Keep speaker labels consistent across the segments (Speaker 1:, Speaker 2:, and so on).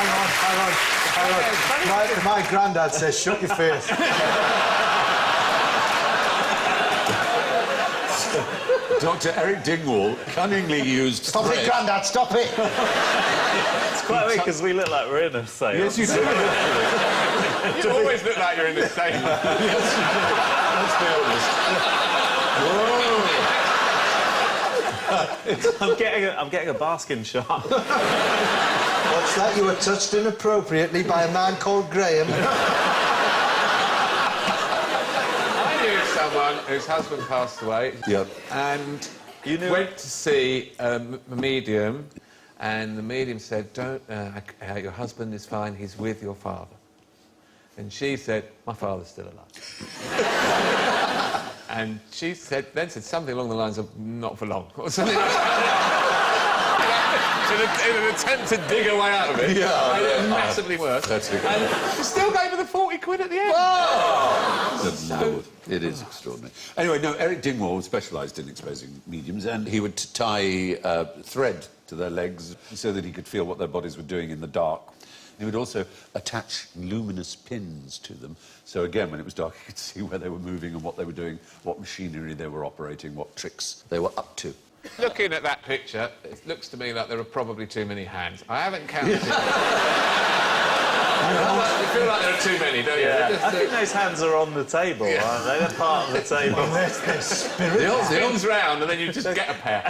Speaker 1: Hang on. My granddad says, shut your face.
Speaker 2: Dr. Eric Dingwall cunningly used
Speaker 1: Stop
Speaker 2: thread.
Speaker 1: it, Grandad, stop it!
Speaker 3: It's quite weird because we look like we're in a sale.
Speaker 2: Yes, you do.
Speaker 4: You always look like you're in the same.
Speaker 2: Yes, let's be honest.
Speaker 3: I'm getting a basking shot.
Speaker 1: What's that? You were touched inappropriately by a man called Graham.
Speaker 4: I knew someone whose husband passed away.
Speaker 2: Yep.
Speaker 4: And
Speaker 3: You knew
Speaker 4: went to see a medium, and the medium said, "Don't. Your husband is fine. He's with your father." And she said, "My father's still alive." And she then said something along the lines of, "Not for long," or something. In an attempt to dig her way out of it.
Speaker 2: Yeah.
Speaker 4: Massively worse.
Speaker 2: That's it.
Speaker 4: And she still gave her the 40 quid at the end.
Speaker 2: No, it is extraordinary. Anyway, no, Eric Dingwall specialised in exposing mediums, and he would tie thread to their legs so that he could feel what their bodies were doing in the dark. He would also attach luminous pins to them, so again, when it was dark, you could see where they were moving and what they were doing, what machinery they were operating, what tricks they were up to.
Speaker 4: Looking at that picture, it looks to me like there are probably too many hands. I haven't counted. You feel like there are too many, don't you?
Speaker 3: Yeah. I think those hands are on the table, aren't they? They're part of the table.
Speaker 1: Their spirit.
Speaker 4: It spins round and then you just get a pair.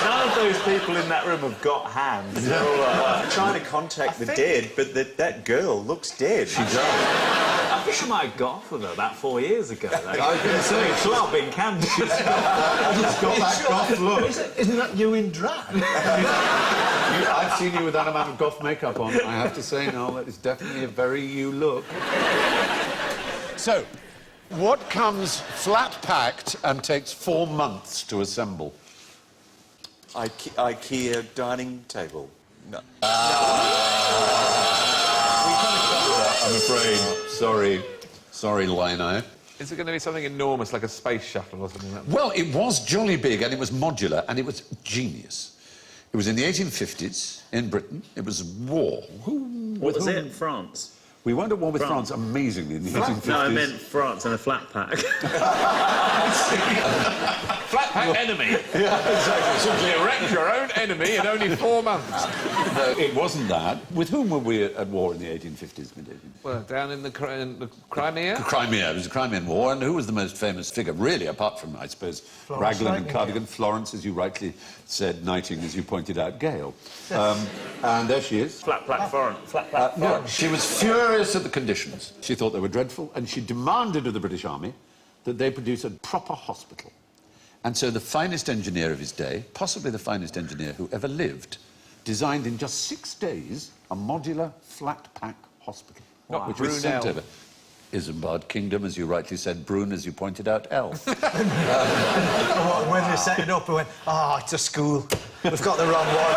Speaker 3: None of those people in that room have got hands. They're all like,
Speaker 5: I'm trying to contact the dead, but that girl looks dead.
Speaker 2: She does.
Speaker 3: I think I might have got off with her about 4 years ago. I was going to say, a club in Camden.
Speaker 1: He's got that goth look. Isn't that you in drag?
Speaker 2: I've seen you with that amount of goth makeup on. I have to say, Noel, that is definitely a very you look. So, what comes flat-packed and takes 4 months to assemble?
Speaker 5: IKEA dining table. No.
Speaker 2: I'm afraid. Sorry, Lino.
Speaker 4: Is it going to be something enormous, like a space shuttle or something like that?
Speaker 2: Well, it was jolly big, and it was modular, and it was genius. It was in the 1850s, in Britain. It was war.
Speaker 3: What was it? France?
Speaker 2: We weren't at war with France, amazingly, in the 1850s.
Speaker 3: No, I meant France and a flat pack.
Speaker 4: Flat pack enemy.
Speaker 2: Yeah, exactly.
Speaker 4: Simply erect your own enemy in only 4 months.
Speaker 2: No, it wasn't that. With whom were we at war in the 1850s, mid-1850s?
Speaker 4: Well, down in the Crimea?
Speaker 2: Crimea. It was the Crimean War, and who was the most famous figure, really, apart from, I suppose, Raglan and Cardigan? Florence, as you rightly said, knighting, as you pointed out, Gale. And there she is.
Speaker 3: Flat pack foreign.
Speaker 2: No, she was furious at the conditions. She thought they were dreadful, and she demanded of the British Army that they produce a proper hospital. And so the finest engineer of his day, possibly the finest engineer who ever lived, designed in just 6 days a modular flat-pack hospital.
Speaker 4: Wow.
Speaker 2: Which was sent over. Isambard Kingdom, as you rightly said, Brune, as you pointed out, L.
Speaker 1: When they set it up, we went, it's a school. We've got the wrong one.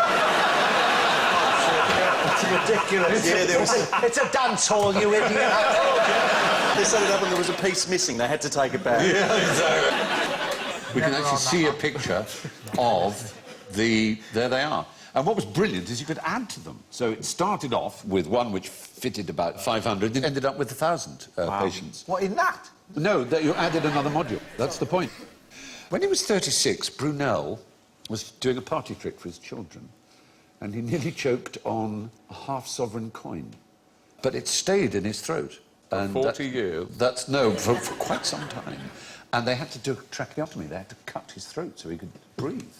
Speaker 1: It's ridiculous.
Speaker 5: Yeah,
Speaker 1: it's a dance hall, you idiot.
Speaker 5: They set it up and there was a piece missing. They had to take it back.
Speaker 2: Yeah, exactly. We can actually see a picture of the... There they are. And what was brilliant is you could add to them. So it started off with one which fitted about 500, and ended up with 1,000 patients.
Speaker 1: What, in that?
Speaker 2: No, that you added another module. That's the point. When he was 36, Brunel was doing a party trick for his children, and he nearly choked on a half-sovereign coin. But it stayed in his throat.
Speaker 4: For 40 years?
Speaker 2: For quite some time. And they had to do a tracheotomy. They had to cut his throat so he could breathe.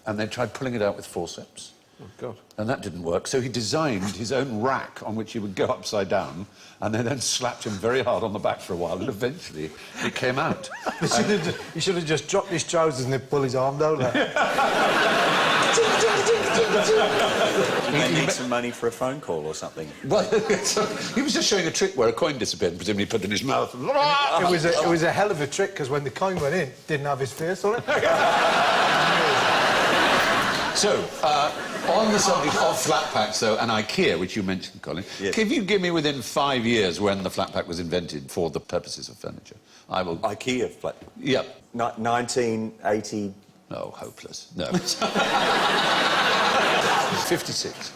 Speaker 2: And they tried pulling it out with forceps.
Speaker 4: Oh, God.
Speaker 2: And that didn't work, so he designed his own rack on which he would go upside down, and they then slapped him very hard on the back for a while, and eventually it came out.
Speaker 1: He should have just dropped his trousers and they'd pull his arm down there.
Speaker 5: They need some money for a phone call or something.
Speaker 2: Well, he was just showing a trick where a coin disappeared, and presumably put it in his mouth.
Speaker 1: It was a hell of a trick, because when the coin went in, it didn't have his face on it.
Speaker 2: So, on the subject of flat packs, though, and IKEA, which you mentioned, Colin,
Speaker 5: yes.
Speaker 2: Can you give me within 5 years when the flat pack was invented for the purposes of furniture? I will...
Speaker 5: IKEA flat...
Speaker 2: Yep.
Speaker 5: 1980...
Speaker 2: No, hopeless. No. 56.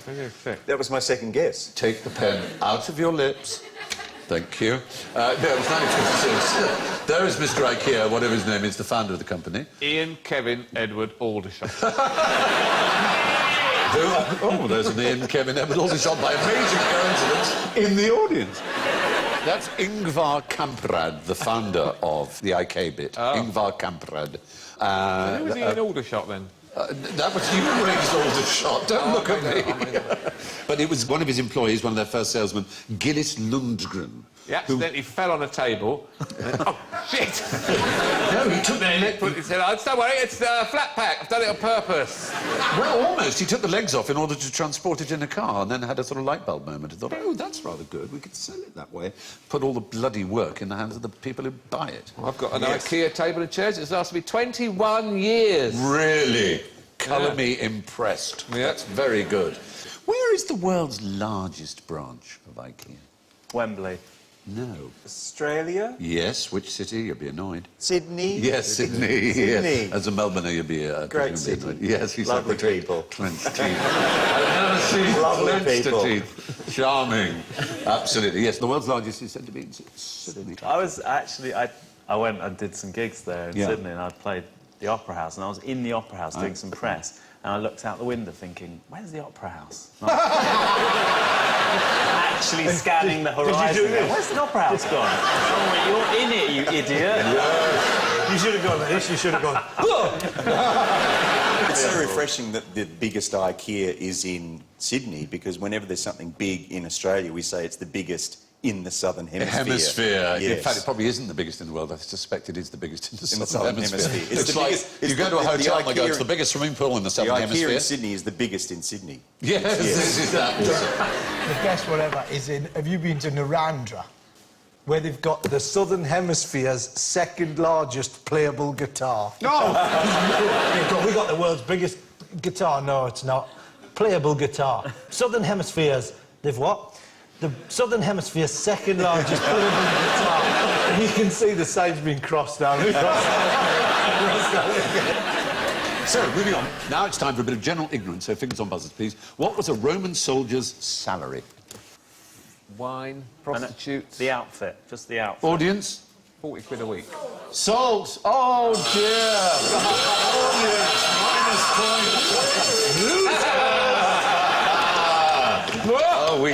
Speaker 5: That was my second guess.
Speaker 2: Take the pen out of your lips. Thank you. No, it was 1956. There is Mr. IKEA, whatever his name is, the founder of the company.
Speaker 4: Ian Kevin Edward Aldershot.
Speaker 2: Oh, there's an Ian Kevin Edward Aldershot by amazing coincidence in the audience. That's Ingvar Kamprad, the founder of the IK bit. Ingvar Kamprad.
Speaker 4: Who was Ian Aldershot then?
Speaker 2: That was you who raised Aldershot. Don't look at me. But it was one of his employees, one of their first salesmen, Gillis Lundgren.
Speaker 4: He accidentally fell on a table. Oh, shit!
Speaker 2: No, he took the leg...
Speaker 4: He said, oh, don't worry, it's a flat pack. I've done it on purpose.
Speaker 2: Well, almost. He took the legs off in order to transport it in a car and then had a sort of light bulb moment and thought, oh, that's rather good. We could sell it that way. Put all the bloody work in the hands of the people who buy it.
Speaker 4: I've got an IKEA table and chairs. It's lasted me 21 years.
Speaker 2: Really? Colour me impressed.
Speaker 4: Yeah.
Speaker 2: That's very good. Where is the world's largest branch of IKEA?
Speaker 3: Wembley.
Speaker 2: No.
Speaker 5: Australia?
Speaker 2: Yes, which city? You'll be annoyed.
Speaker 5: Sydney?
Speaker 2: Yes, Sydney.
Speaker 5: Sydney.
Speaker 2: Yeah. As a Melbourner, you'll be...
Speaker 5: Great
Speaker 2: presumably
Speaker 5: city.
Speaker 2: annoyed. Yes, he's
Speaker 5: Lovely
Speaker 2: like the
Speaker 5: people.
Speaker 2: clenched teeth. I've never seen
Speaker 5: Lovely
Speaker 2: clenched
Speaker 5: people.
Speaker 2: teeth. Charming. Absolutely, yes. The world's largest is said to be in Sydney.
Speaker 3: I was actually... I went and did some gigs there in Sydney, and I played the Opera House, and I was in the Opera House doing some press, and I looked out the window thinking, where's the Opera House? Actually scanning the horizon. Where's the Opera House gone? Oh, you're in it, you idiot.
Speaker 1: You should have gone like this, you should have gone...
Speaker 5: It's so refreshing that the biggest IKEA is in Sydney, because whenever there's something big in Australia, we say it's the biggest in the Southern Hemisphere.
Speaker 2: In
Speaker 5: Yes.
Speaker 2: fact, it probably isn't the biggest in the world. I suspect it is the biggest in the
Speaker 5: the
Speaker 2: Southern
Speaker 5: Southern
Speaker 2: Hemisphere.
Speaker 5: Hemisphere. It's
Speaker 2: It's
Speaker 5: the
Speaker 2: like,
Speaker 5: biggest-
Speaker 2: you
Speaker 5: it's
Speaker 2: go
Speaker 5: the-
Speaker 2: to a
Speaker 5: the
Speaker 2: hotel and they go,
Speaker 5: IKEA
Speaker 2: it's the biggest swimming pool in the
Speaker 5: The
Speaker 2: Southern
Speaker 5: IKEA
Speaker 2: Hemisphere.
Speaker 5: in Sydney is the biggest in Sydney.
Speaker 2: Yes, this is that.
Speaker 1: The best whatever is in... Have you been to Narendra? Where they've got the Southern Hemisphere's second largest playable guitar.
Speaker 2: No!
Speaker 1: We got the world's biggest guitar. No, it's not. Playable guitar. Southern Hemisphere's... They've what? The Southern Hemisphere's second largest playable guitar. And you can see the sign's been crossed out.
Speaker 2: So, moving on. Now it's time for a bit of general ignorance, so fingers on buzzers, please. What was a Roman soldier's salary?
Speaker 4: Wine, prostitutes,
Speaker 3: The outfit, just the outfit.
Speaker 2: Audience?
Speaker 4: 40 quid a week.
Speaker 2: Salt! Oh, dear! Audience, minus points. Oh, we...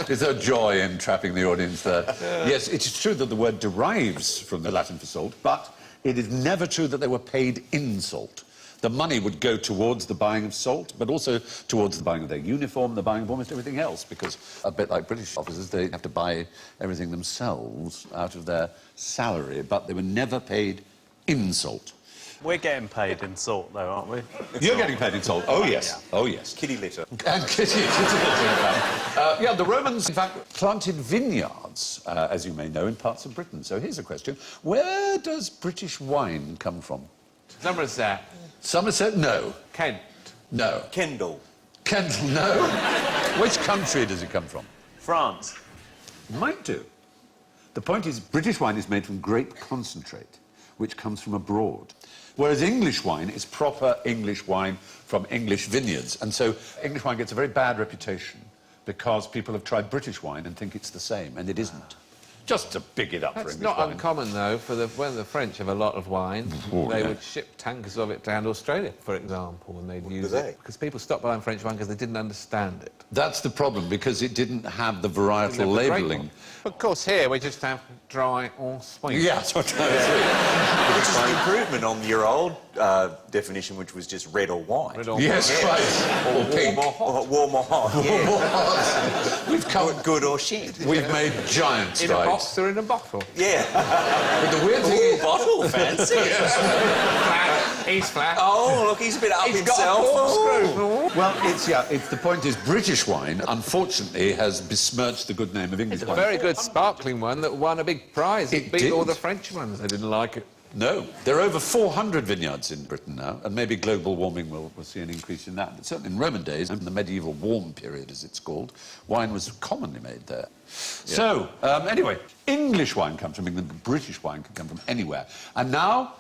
Speaker 2: There's a joy in trapping the audience there. Yes, it is true that the word derives from the Latin for salt, but it is never true that they were paid in salt. The money would go towards the buying of salt, but also towards the buying of their uniform, the buying of almost everything else, because a bit like British officers, they have to buy everything themselves out of their salary, but they were never paid in salt.
Speaker 3: We're getting paid in salt, though, aren't we?
Speaker 2: You're getting paid in salt. Oh, yes. Oh, yes.
Speaker 5: Kitty litter.
Speaker 2: And kitty litter, in fact. Yeah, the Romans, in fact, planted vineyards, as you may know, in parts of Britain. So here's a question. Where does British wine come from?
Speaker 4: Somerset.
Speaker 2: Somerset? No.
Speaker 4: Kent.
Speaker 2: No.
Speaker 5: Kendall.
Speaker 2: Kendall? No. Which country does it come from?
Speaker 3: France.
Speaker 2: Might do. The point is, British wine is made from grape concentrate, which comes from abroad. Whereas English wine is proper English wine from English vineyards. And so English wine gets a very bad reputation because people have tried British wine and think it's the same, and it isn't. Just to big it up for
Speaker 4: That's
Speaker 2: English
Speaker 4: not
Speaker 2: wine.
Speaker 4: uncommon, though, for when the French have a lot of wine,
Speaker 2: Oh,
Speaker 4: they
Speaker 2: yeah.
Speaker 4: would ship tankers of it down to Australia, for example, and they'd use
Speaker 5: they?
Speaker 4: it. Because people stopped buying French wine because they didn't understand it.
Speaker 2: That's the problem, because it didn't have the varietal
Speaker 4: Didn't have the grape
Speaker 2: labelling.
Speaker 4: one. Of course, here we just have dry or sweet.
Speaker 2: Yeah, that's what I
Speaker 5: Which is an improvement on your old definition, which was just red or white.
Speaker 4: Red or
Speaker 2: Yes,
Speaker 4: white.
Speaker 2: right. Or pink.
Speaker 5: Or warm or hot. Yeah.
Speaker 2: We've come...
Speaker 5: Good or shit.
Speaker 2: We've made giant
Speaker 4: In a
Speaker 2: strides.
Speaker 4: box or in a bottle.
Speaker 5: Yeah.
Speaker 2: But the weird thing is...
Speaker 5: Bottle, fancy.
Speaker 4: Flat. He's flat.
Speaker 5: Oh, look, he's a bit up
Speaker 4: He's
Speaker 5: himself.
Speaker 4: got a corkscrew.
Speaker 2: Well, it's the point is British wine, unfortunately, has besmirched the good name of English
Speaker 4: It's a
Speaker 2: wine.
Speaker 4: very good sparkling one that won a big prize.
Speaker 2: It
Speaker 4: It beat all
Speaker 2: did.
Speaker 4: the French ones. They didn't like it.
Speaker 2: No, there are over 400 vineyards in Britain now, and maybe global warming will see an increase in that. But certainly in Roman days, in the medieval warm period, as it's called, wine was commonly made there. So, anyway, English wine comes from England, but British wine can come from anywhere. And now,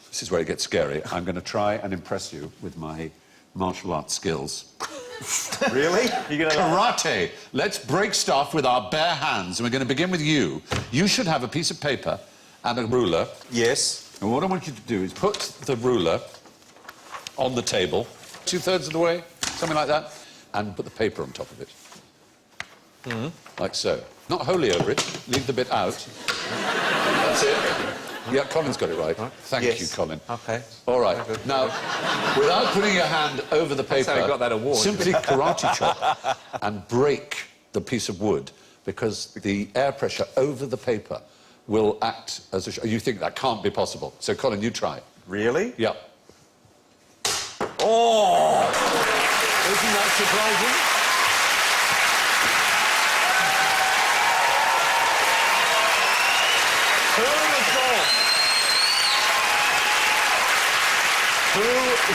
Speaker 2: this is where it gets scary. I'm going to try and impress you with my martial arts skills.
Speaker 5: Really?
Speaker 2: Karate. Let's break stuff with our bare hands, and we're going to begin with you. You should have a piece of paper and a ruler.
Speaker 5: Yes.
Speaker 2: And what I want you to do is put the ruler on the table, 2/3 of the way, something like that, and put the paper on top of it. Like so. Not wholly over it, leave the bit out. That's it. Yeah, Colin's got it right. Thank you, Colin.
Speaker 4: OK.
Speaker 2: All right. Now, without putting your hand over the paper,
Speaker 4: how he got that award.
Speaker 2: simply karate chop and break the piece of wood, because the air pressure over the paper will act as a... You think that can't be possible. So, Colin, you try.
Speaker 5: Really?
Speaker 2: Yeah.
Speaker 5: Oh!
Speaker 2: Isn't that surprising? Who would have thought? Who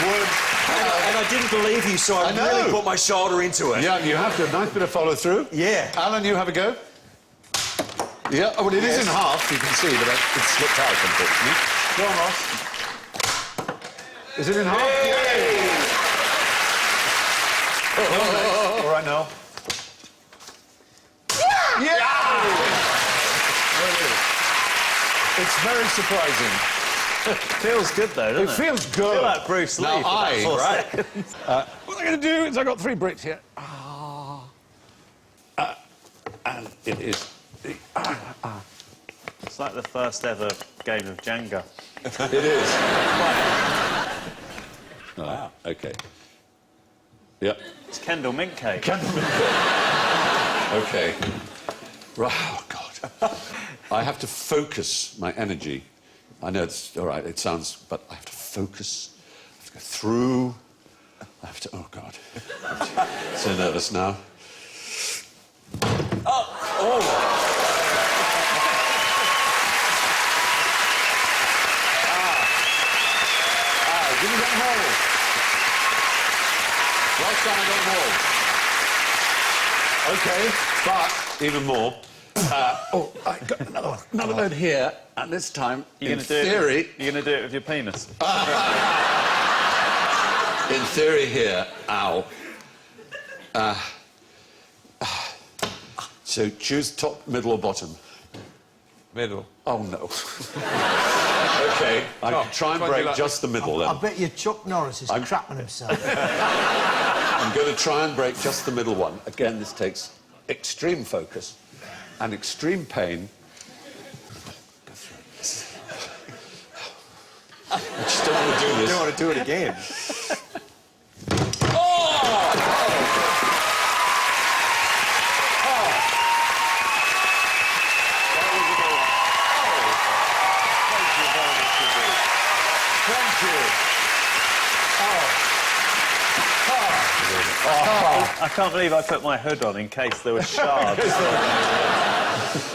Speaker 2: would...
Speaker 5: And I didn't believe you, so I
Speaker 2: know.
Speaker 5: really put my shoulder into it.
Speaker 2: Yeah, you have to. Nice bit of follow through.
Speaker 5: Yeah.
Speaker 2: Alan, you have a go. Yeah, oh, well, it is in half, you can see, but it slipped out, unfortunately. Go on, Ross. Is it in half?
Speaker 5: All right, Noel.
Speaker 2: Yeah! It's very surprising.
Speaker 3: Feels good, though, doesn't it?
Speaker 2: It feels good.
Speaker 3: I feel like Bruce Lee
Speaker 2: Now,
Speaker 3: for about 4 seconds.
Speaker 2: what I'm going to do is I've got 3 bricks here. And it is...
Speaker 3: It's like the first ever game of Jenga.
Speaker 2: It is. Wow. OK. Yep.
Speaker 3: It's Kendall mint cake.
Speaker 2: OK. Right. Oh, God. I have to focus my energy. I know it's all right, it sounds... But I have to focus. I have to go through. I have to... Oh, God. I'm so nervous now. Didn't get involved. Last time I got involved. OK, but even more. I got another load here, and this time, in theory...
Speaker 3: You're going to do it with your penis?
Speaker 2: In theory here, ow. So choose top, middle, or bottom.
Speaker 4: Middle.
Speaker 2: Oh, no. OK, I can try and break just the middle, then.
Speaker 1: I bet you Chuck Norris is crapping himself.
Speaker 2: I'm going to try and break just the middle one. Again, this takes extreme focus and extreme pain. Go through this. I just don't want to do this.
Speaker 5: You don't want to do it again.
Speaker 3: I can't believe I put my hood on in case there were shards.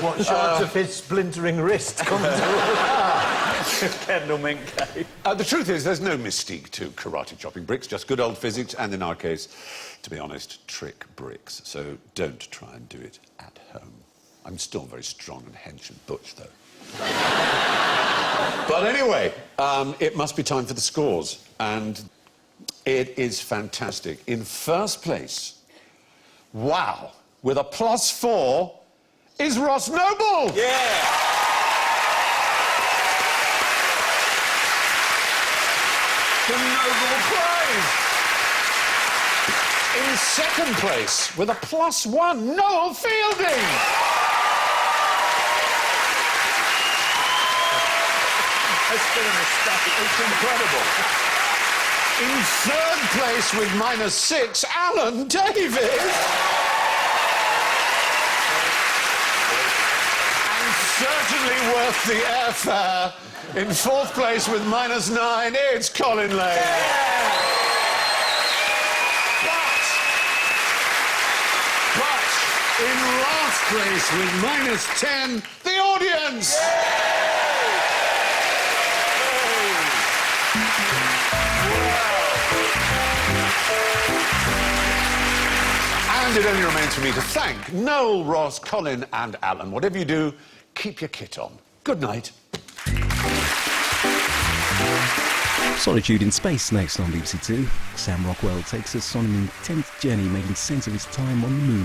Speaker 1: What shards of his splintering wrist come through?
Speaker 3: Kendall mint cake.
Speaker 2: The truth is, there's no mystique to karate chopping bricks, just good old physics, and in our case, to be honest, trick bricks. So don't try and do it at home. I'm still very strong and hench and butch, though. But anyway, it must be time for the scores, and it is fantastic. In first place, wow, with a +4, is Ross Noble!
Speaker 5: Yeah!
Speaker 2: The Nobel Prize! In second place, with a +1, Noel Fielding!
Speaker 1: That's been a mistake.
Speaker 2: It's incredible. In third place, with -6, Alan Davis! And certainly worth the airfare. In fourth place, with -9, it's Colin Lane. But in last place, with -10, the audience! And it only remains for me to thank Noel, Ross, Colin and Alan. Whatever you do, keep your kit on. Good night.
Speaker 6: Solitude in Space next on BBC Two. Sam Rockwell takes us on an intense journey making sense of his time on the moon.